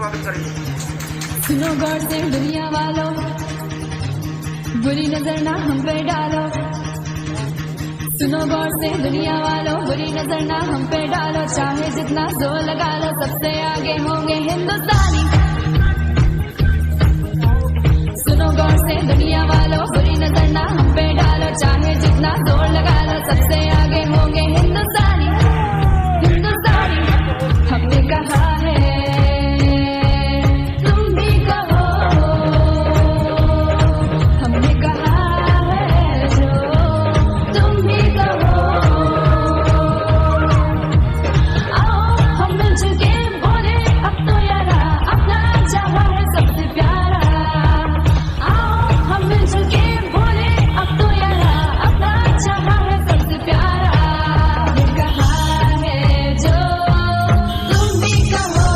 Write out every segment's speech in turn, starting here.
स्वागत करेंगे। सुनो गौर से दुनिया वालों, बुरी नजर ना हम पे डालो। सुनो गौर से दुनिया वालों, बुरी नजर ना हम पे डालो। चाहे जितना जोर लगा लो, सबसे आगे होंगे हिंदुस्तानी। सुनो गौर से दुनिया वालों, बुरी नजर ना हम पे डालो। चाहे जितना जोर लगा लो, सबसे आगे होंगे हिंदुस्तानी। हिंदुस्तानी हमने कहा है, तुम भी कहो। हमने कहा है जो तुम भी कहो। आओ हम मिलजुल के बोले अब तो यारा, अपना चाहा है सबसे प्यारा। आओ हम मिलजुल के बोले अब तो यारा, अपना चाहा है सबसे प्यारा। हमने कहा है जो तुम भी कहो।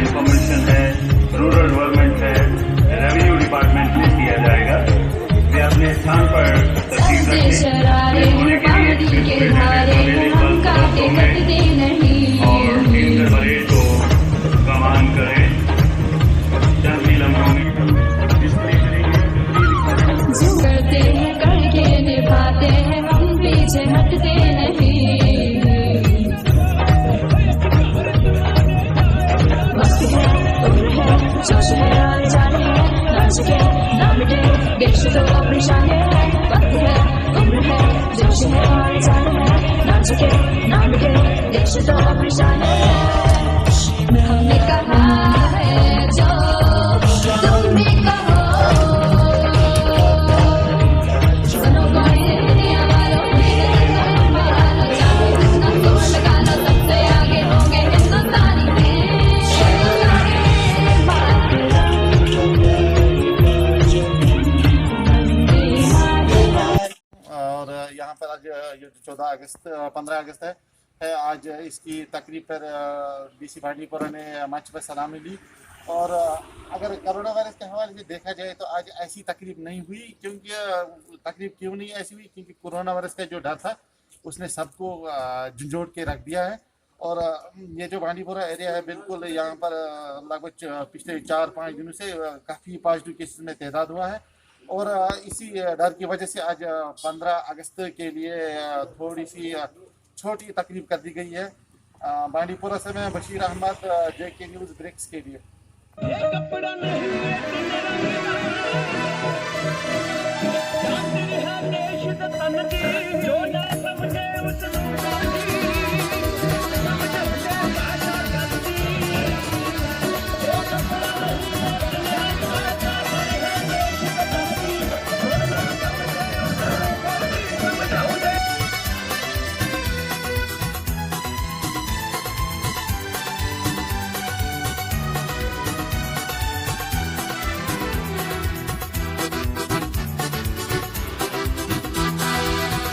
इंफॉर्मेशन है, रूरल डेवलपमेंट है, रेवेन्यू डिपार्टमेंट में दिया जाएगा। वे अपने स्थान पर तस्वीर सबसे शरारे हैं पानी के धारे हैं, हम काटे कटते नहीं। और केंद्र भरे तो कमान करें। जंगी लम्हों में डिस्प्ले करेंगे। जो करते हैं करके निभाते हैं, हम पीछे हटते नहीं। वक्त है, उम्र है, जोश है, आने जाने है, ना झुके ना मिटे, देश तो अपनी शान है। वक्त है, उम्र है, जोश है, आने जाने है, ना झुके ना मिटे, देश तो अपनी शान है। हमने कहा है जो तुम भी कहो। सुनो गौर से दुनिया वालों, बुरी नजर ना हम पे डालो। चाहे जितना जोर लगा लो, सबसे आगे होंगे हिंदुस्तानी। और यहाँ पर आज ये 15 अगस्त है। आज इसकी तकरीब पर डीसी बांडीपुरा ने मंच पर सलामी ली। और अगर कोरोना वायरस के हवाले से देखा जाए तो आज ऐसी तकरीब नहीं हुई। तकरीब क्यों नहीं ऐसी हुई? क्योंकि कोरोना वायरस का जो डर था उसने सबको झंझोड़ के रख दिया है। और ये जो बांडीपुरा एरिया है, बिल्कुल यहाँ पर लगभग पिछले 4-5 दिनों से काफ़ी पॉजिटिव केसेस में तादाद हुआ है। और इसी डर की वजह से आज 15 अगस्त के लिए थोड़ी सी छोटी तकरीब कर दी गई है। बांडीपुरा से मैं Bashir Ahmad, JK news breaks के लिए।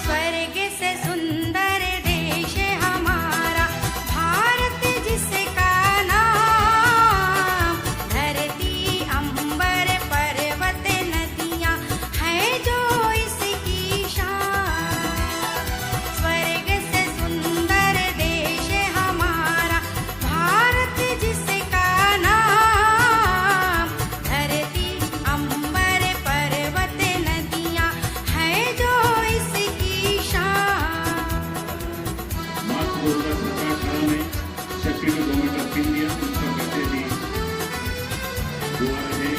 स्वर्ग से सुंदर देश हमारा, भारत जिसका नाम। धरती अंबर पर्वत नदियाँ है जो इसकी शान। स्वर्ग से सुंदर देश हमारा, भारत जिसका नाम। धरती अंबर पर्वत नदियाँ है जो इसकी शान। मार्च 2017 में सेक्रेटरी गवर्नमेंट ऑफ इंडिया उसका कहते थे दुआ रहे।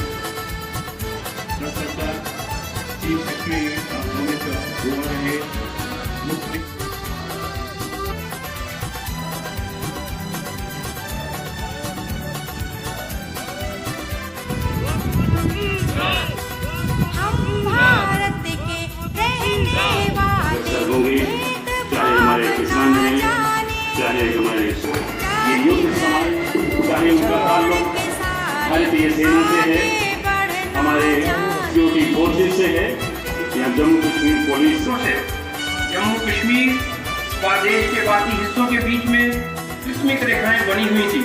भ्रष्टाचार चीफ सेक्रेटरी गवर्नमेंट दुआ रहे। मुख्य हम भारत के रहने वाले, होंगे, चाहे हमारे किसान हैं, चाहे हमारे ये युद्ध समाज, चाहे उनका ताल्लुक भारतीय सेना से है, हमारे सिक्योरिटी फोर्सेज से है, या जम्मू कश्मीर पुलिस से। जम्मू कश्मीर व देश के बाकी हिस्सों के बीच में सिस्मिक रेखाएं बनी हुई थी।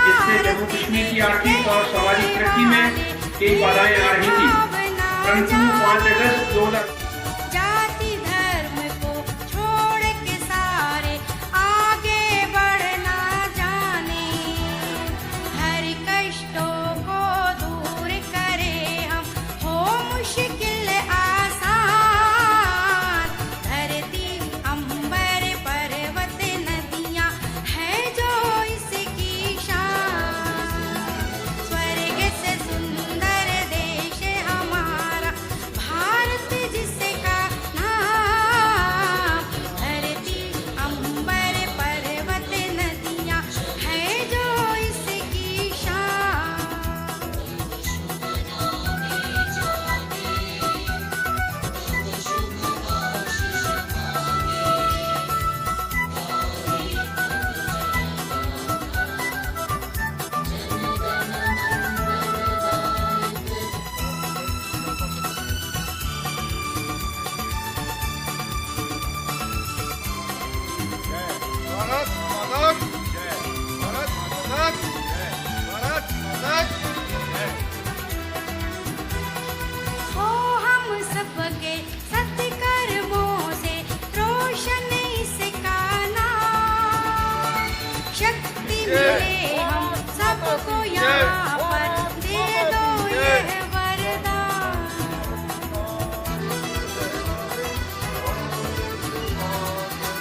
जिससे जम्मू कश्मीर की आर्थिक और सामाजिक तरक्की में कई बाधाएं आ रही थी, परंतु 5 अगस्त 2000 जाति धर्म को छोड़ के सारे आगे बढ़ना जाने, हर कष्टों को दूर करे हम, हो मुश्किल आसान। धरती अंबर पर्वत नदियाँ है जो इसकी शान, स्वर्ग से सुंदर देश हमारा भारत जिसका नाम। धरती अंबर पर्वत नदियाँ है जो इसकी शान। हो हम सबके सत्कर्मों से रोशन इसका नाम, शक्ति मिले हम सबको यहाँ पर, दे दो यह वरदान।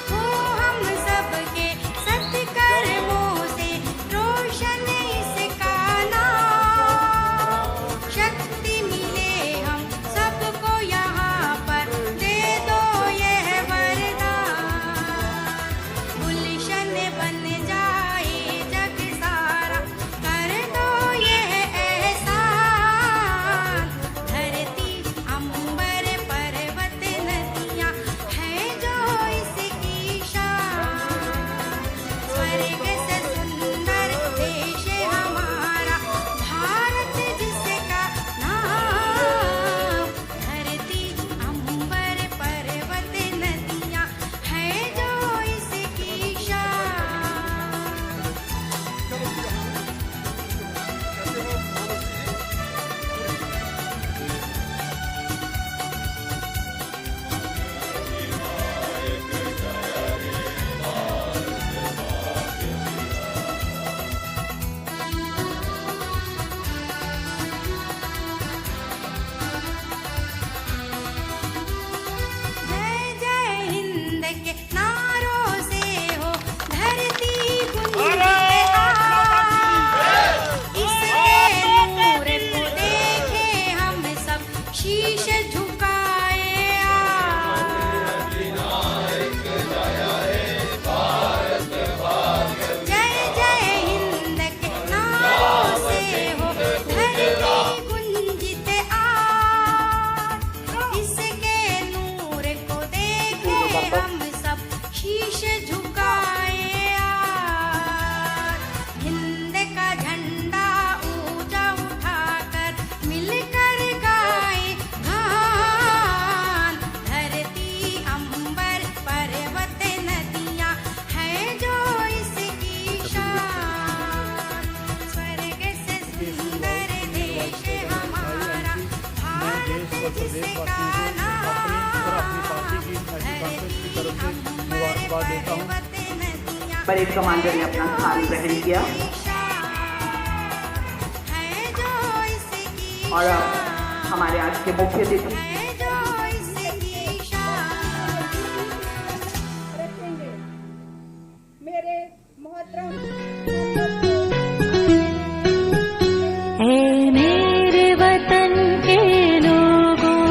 हो हम सबके सत्कर्मों से रोशन इसका नाम, शक्ति मिले हम सबको यहाँ पर, दे दो यह वरदान। गुलशन बन जाए जग सारा, कर दो यह एहसान। धरती अंबर पर्वत नदियाँ है जो इसकी शान, स्वर्ग से सुंदर देश हमारा भारत जिसका नाम। धरती अंबर पर्वत नदियाँ है जो इसकी शान। जय जय हिंद के नारों से हो धरती गुंजते आज, इसके नूर को देखे हम सब शीश झुकाए आज। जय जय हिंद के नारों से हो धरती गुंजते आज, इसके नूर को देखे हम सब शीश झुकाए आज। हिंद का झंडा ऊंचा उठाकर मिलकर गाए गान। धरती अंबर पर्वत नदियाँ है जो इसकी शान, स्वर्ग से सुंदर देश हमारा भारत जिसका नाम। धरती अंबर पर्वत नदियाँ परेड कमांडर ने अपना स्थान ग्रहण किया है जो इसकी और हमारे आज के मुख्य अतिथि है जो इसकी शान। मेरे मोहतरम ऐ मेरे वतन के लोगों,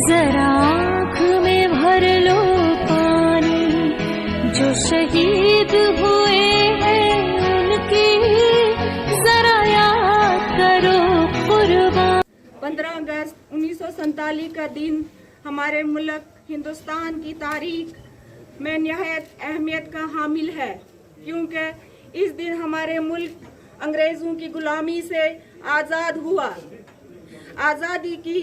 जरा आँख में भर लो पानी, जो शहीद हुए हैं उनकी जरा याद करो कुर्बान। 15 अगस्त 1947 का दिन हमारे मुल्क हिंदुस्तान की तारीख में निहायत अहमियत का हामिल है, क्योंकि इस दिन हमारे मुल्क अंग्रेजों की गुलामी से आज़ाद हुआ। आज़ादी की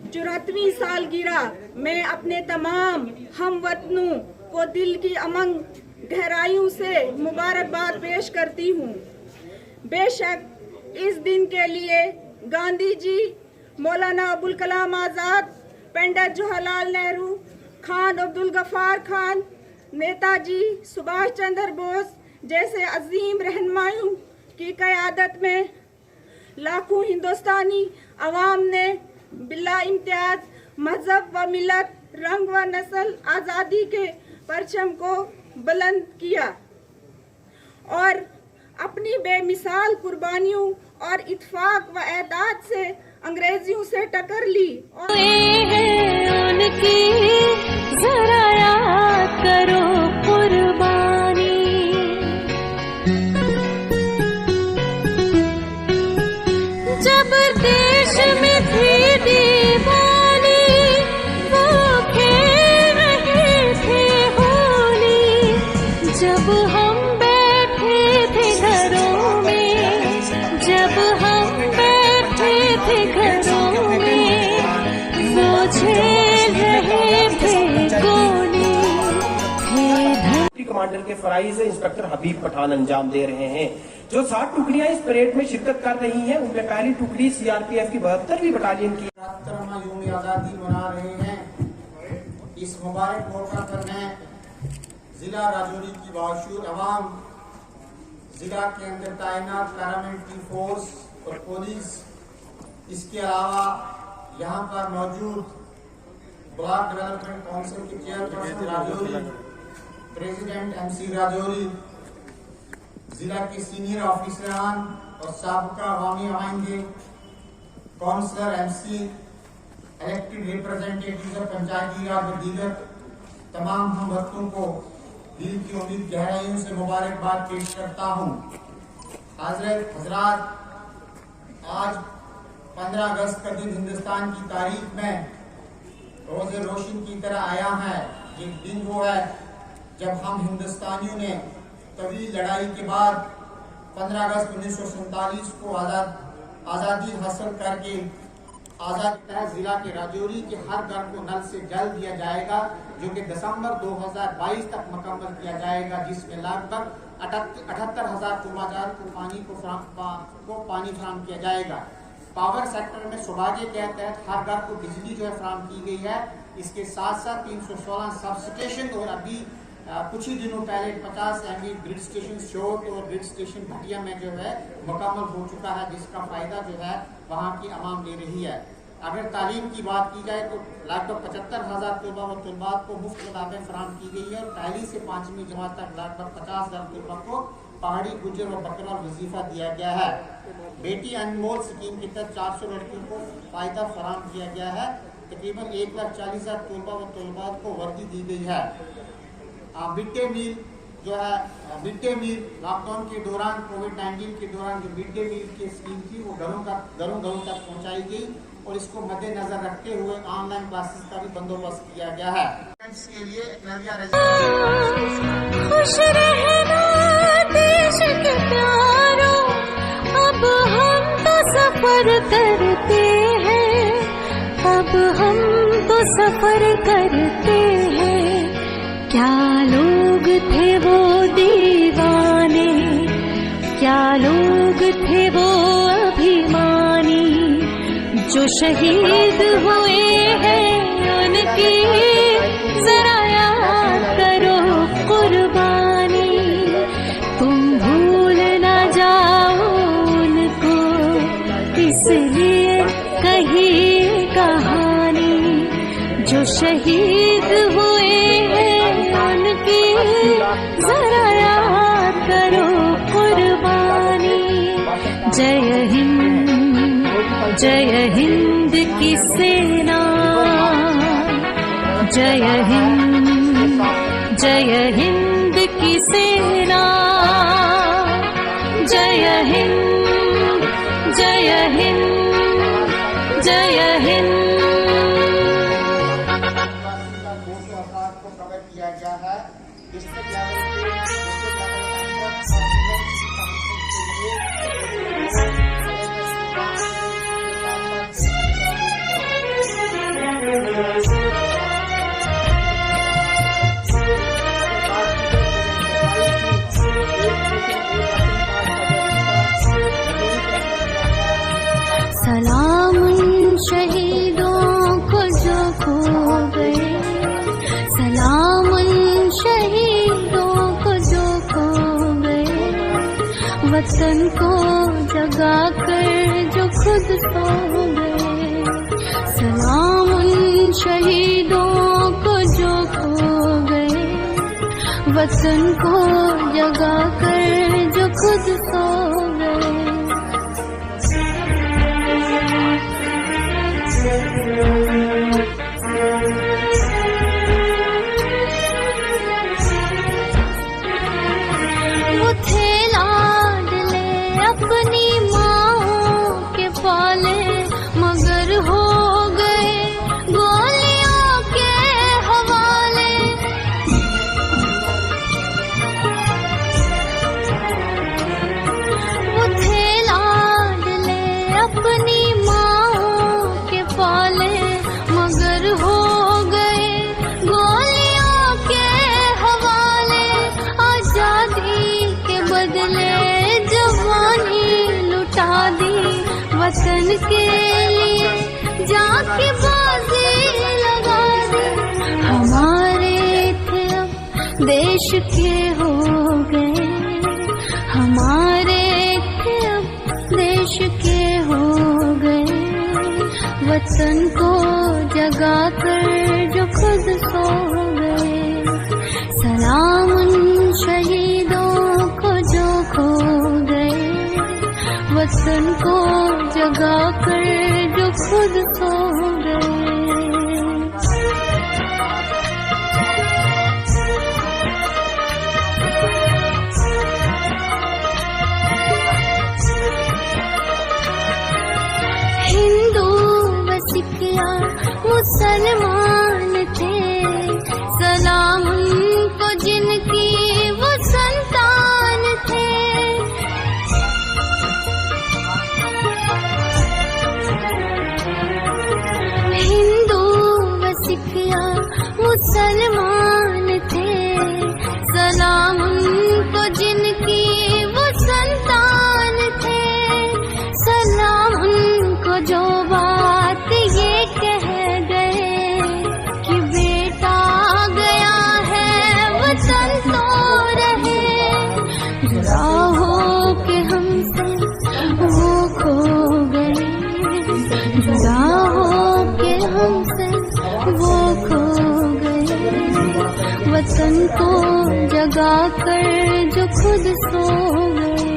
74वीं सालगिरह मैं अपने तमाम हमवतनों को दिल की अमंग गहराइयों से मुबारकबाद पेश करती हूँ। बेशक इस दिन के लिए गांधी जी, मौलाना अबुल कलाम आज़ाद, पंडित जवाहरलाल नेहरू, खान अब्दुल गफ्फार खान, नेताजी सुभाष चंद्र बोस जैसे अजीम रहनुमाओं की क़यादत में लाखों हिंदुस्तानी अवाम ने बिला इम्तियाज मजहब व मिलत, रंग व नस्ल आज़ादी के परचम को बुलंद किया और अपनी बेमिसाल कुर्बानियों और इत्फाक व एताद से अंग्रेजियों से टक्कर ली और उनकी जरा याद करो कुर्बानी। जब देश में थी दीवानी, वो खेल रहे थे होली। जब हम बैठे थे घरों में, जब हम बैठे थे घरों में, वो झेल रहे थे गोली। कमांडर के फराइज से इंस्पेक्टर हबीब पठान अंजाम दे रहे हैं। जो 60 टुकड़ियां इस परेड में शिरकत कर रही हैं, उनमें पहली टुकड़ी सीआरपीएफ की 72वीं बटालियन की। यौम आज़ादी मना रहे हैं। इस मुबारक मौका पर मैं जिला राजौरी की बाशूर अवाम, जिला के अंदर तैनात पैरामिलिट्री फोर्स और पुलिस, इसके अलावा यहाँ पर मौजूद ब्लॉक डेवलपमेंट काउंसिल के chairperson Rajouri, president MC Rajouri, जिला के सीनियर ऑफिसरान और साबका अवामी नुमाइंदे, काउंसलर, एमसी, इलेक्टेड रिप्रेजेंटेटिव पंचायती राज और दीगर तमाम हम भक्तों को दिल की उम्मीद गहराइयों से मुबारकबाद पेश करता हूँ। हजरात, आज 15 अगस्त का दिन हिंदुस्तान की तारीख में रोज़े रोशन की तरह आया है। ये दिन वो है जब हम हिंदुस्तानियों ने तवील लड़ाई के बाद 15 अगस्त 1947 को आज़ादी हासिल करके जिला के राजौरी के हर घर को नल से जल दिया जाएगा, जो कि दिसंबर 2022 तक मुकम्मल किया जाएगा, जिसमें लगभग 78,000 कुमाजार को पानी फराहम किया जाएगा। पावर सेक्टर में सौभाग्य के तहत हर घर को बिजली जो है फराहम की गई है। इसके साथ साथ 316 सब स्टेशन और अभी कुछ ही दिनों पहले 50 MV ग्रिड स्टेशन शोट और ग्रिड स्टेशन भटिया में जो है मुकम्मल हो चुका है, जिसका फायदा जो है वहाँ की आवाम ले रही है। अगर तालीम की बात की जाए तो लगभग 75,000 तलबा व तलबात को मुफ्त किताबें फराहम की गई है और पहली से 5वीं जमात तक लगभग 50,000 तलबा को पहाड़ी, गुजर और बकरवाल वजीफा दिया गया है। बेटी अनमोल स्कीम के तहत 400 लड़कियों को फायदा फराहम किया गया है। तकरीबन 1,40,000 तलबा व तलबात को वर्दी दी गई है। मिड डे मील जो है, मिड डे मील लॉकडाउन के दौरान, कोविड-19 के दौरान जो मिड डे मील की स्कीम थी वो घरों तक पहुंचाई गई और इसको मद्देनजर रखते हुए ऑनलाइन क्लासेस का भी बंदोबस्त किया गया है। इसके लिए खुश रहना देश के प्यारों, अब हम तो सफर करते हैं, अब हम तो सफर करते हैं। क्या लोग थे वो दीवाने, क्या लोग थे वो अभिमानी, जो शहीद हुए हैं उनकी जरा याद करो कुर्बानी। तुम भूल ना जाओ उनको, इसलिए कही कहानी, जो शहीद हुए हैं उनकी जरा याद करो कुर्बानी। जय हिंद की सेना, जय हिंद की सेना, जय हिंद, जय हिंद, जय हिंद। को कवर किया गया है। डिस्ट्रिक्ट लेवल शहीदों को जो खो गए, सलाम उन शहीदों को जो खो गए, वतन को जगा कर जो खुद सो गए। सलाम उन शहीदों को जो खो गए, वतन को जगा कर जो खुद सो गए। वो थे लाडले अपनी माँओं के पाले, मगर हो गए गोलियों के हवाले। वो थे लाडले अपनी माँओं के पाले, मगर हो गए गोलियों के हवाले। आजादी के बदले जवानी लुटा दी, वतन के लिए जाके बाजी लगा दी। हमारे थे अब देश के हो गए, हमारे थे अब देश के हो गए, वतन को जगा कर जो खुद सो गए। सलाम उन शहीदों को जो खो गए, वतन को जगा कर जो खुद सो गए। हिंदू व सिखिया मुसलमान थे, सलाम उनको जिनकी वो संतान थे। हिंदू व सिखिया मुसलमान थे, सलाम उनको जिनकी वो संतान थे। सलाम उनको जो बात ये कह गए कि बेटा गया है वतन तो रहे। जुदा हो के हमसे वो खो गए, जुदा हो के हमसे वो खो गए, वतन को जगा कर जो खुद सो गए।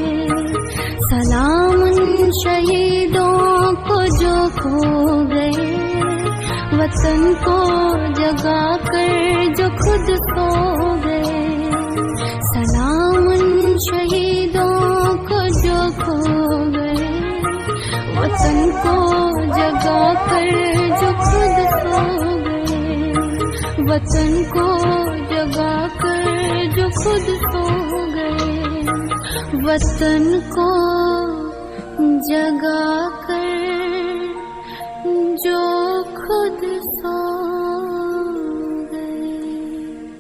सलाम उन शहीदों को जो खो गए, वतन को जगा कर जो खुद सो गए। सलाम उन शहीदों को जो खो गए, वतन को जगा कर जो खुद सो गए, वतन को जगा कर जो खुद सो गए, वतन को जगा कर जो खुद सो गए।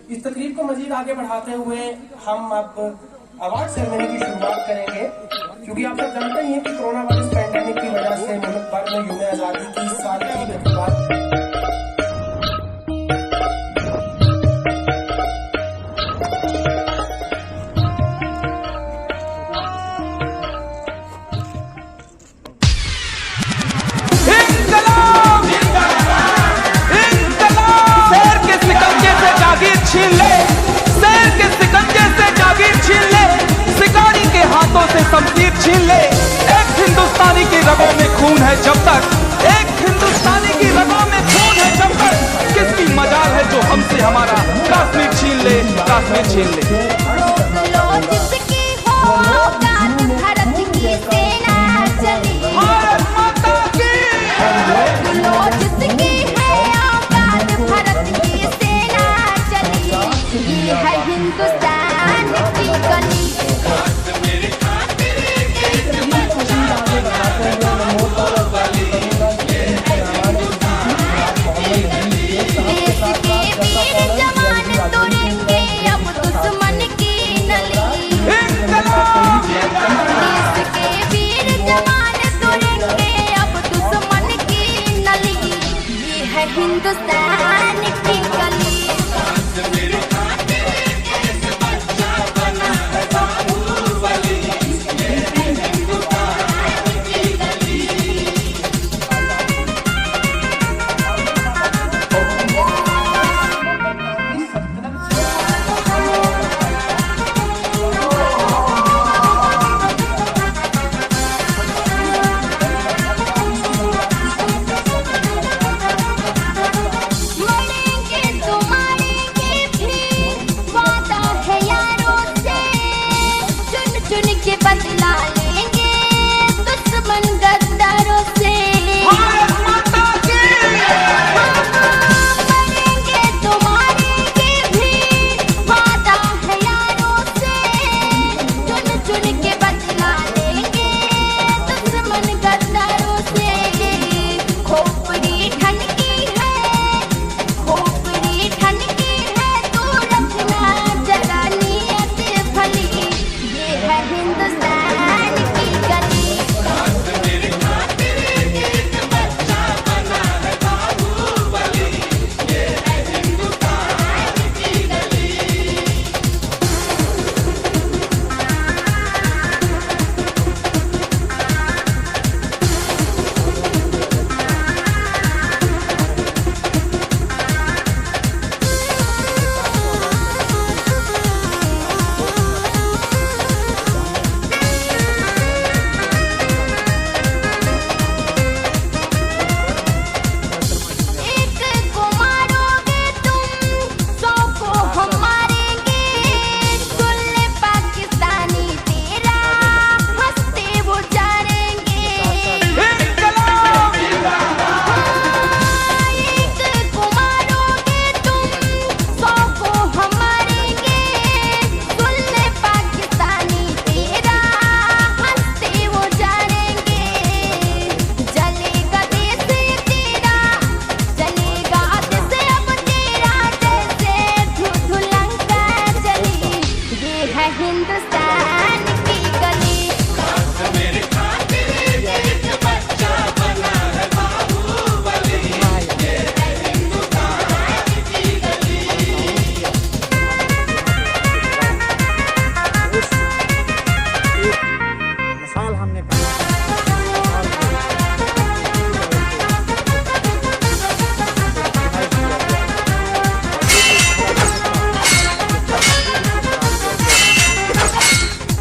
इस तकरीब को मजीद आगे बढ़ाते हुए हम अब अवार्ड सेरेमनी की शुरुआत करेंगे, क्योंकि आप सब जानते ही हैं कि कोरोना वायरस पैंडेमिक की वजह से मुल्क भर में यौम आज़ादी की इस साल की तकरीबात छीन ले, शेर के सिकंजे से जागीर छीन ले, शिकारी के हाथों से शमशीर छीन ले। एक हिंदुस्तानी की रगों में खून है जब तक, एक हिंदुस्तानी की रगों में खून है जब तक, किसकी मजाल है जो हमसे हमारा कश्मीर छीन ले, कश्मीर छीन ले। भारत माता की है हिंदुस्तान की गली। देश के वीर जवान तोड़ेंगे अब दुश्मन हिंदुस्तान की गली। हिंदुस्तान की गली। मिसाल हमने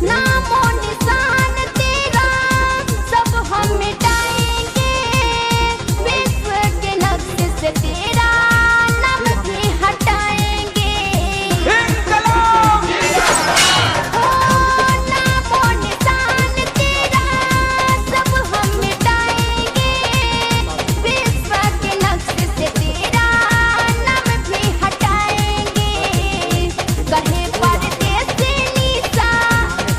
नामो निशान तेरा सब हम मिटाएंगे, विश्व के नक्शे से तेरा नाम भी हटाएंगे। नामो निशान तेरा सब हम मिटाएंगे, विश्व के नक्शे से तेरा नाम भी हटाएंगे। कहे परदेसी निशा,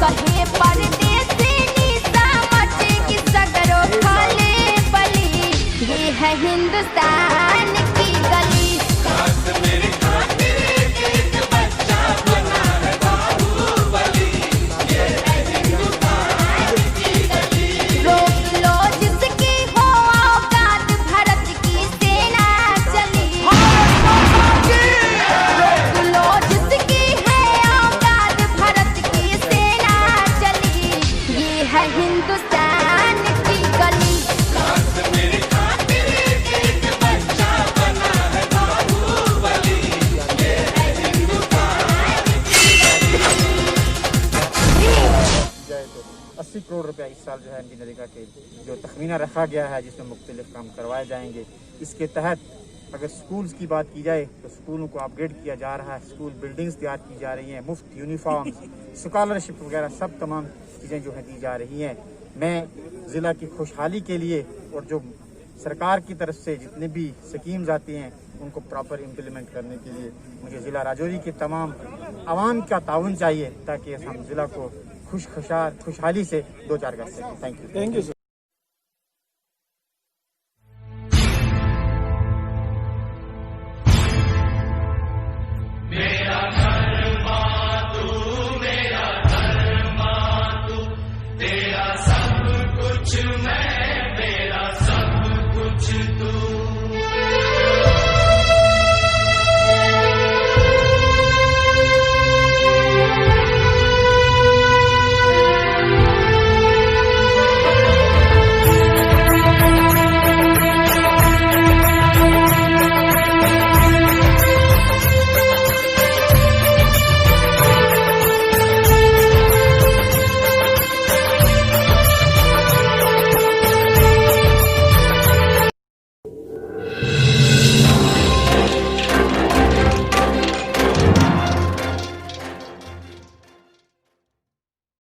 कहे परदेसी निशा, मचेगी सगरो खाले बली। ये है हिंदुस्तान की गली। रोक लो जिसकी हो औकात, भारत की सेना चली। रोक लो जिसकी है औकात, भारत की सेना चली। ये है हिंदुस्तान की गली। जाए तो 80 करोड़ रुपया इस साल जो है मनरेगा के जो तखमीना रखा गया है, जिसमें मुख्तलिफ काम करवाए जाएंगे। इसके तहत अगर स्कूल्स की बात की जाए तो स्कूलों को अपग्रेड किया जा रहा है, स्कूल बिल्डिंग्स तैयार की जा रही हैं, मुफ्त यूनिफॉर्म, स्कॉलरशिप वगैरह सब तमाम चीज़ें जो है दी जा रही हैं। मैं ज़िला की खुशहाली के लिए और जो सरकार की तरफ से जितने भी स्कीम्स आती हैं उनको प्रॉपर इम्प्लीमेंट करने के लिए मुझे ज़िला राजौरी के तमाम आवाम का ताउन चाहिए, ताकि हम ज़िला को खुशहाली से 2-4 कर सकें। Thank you.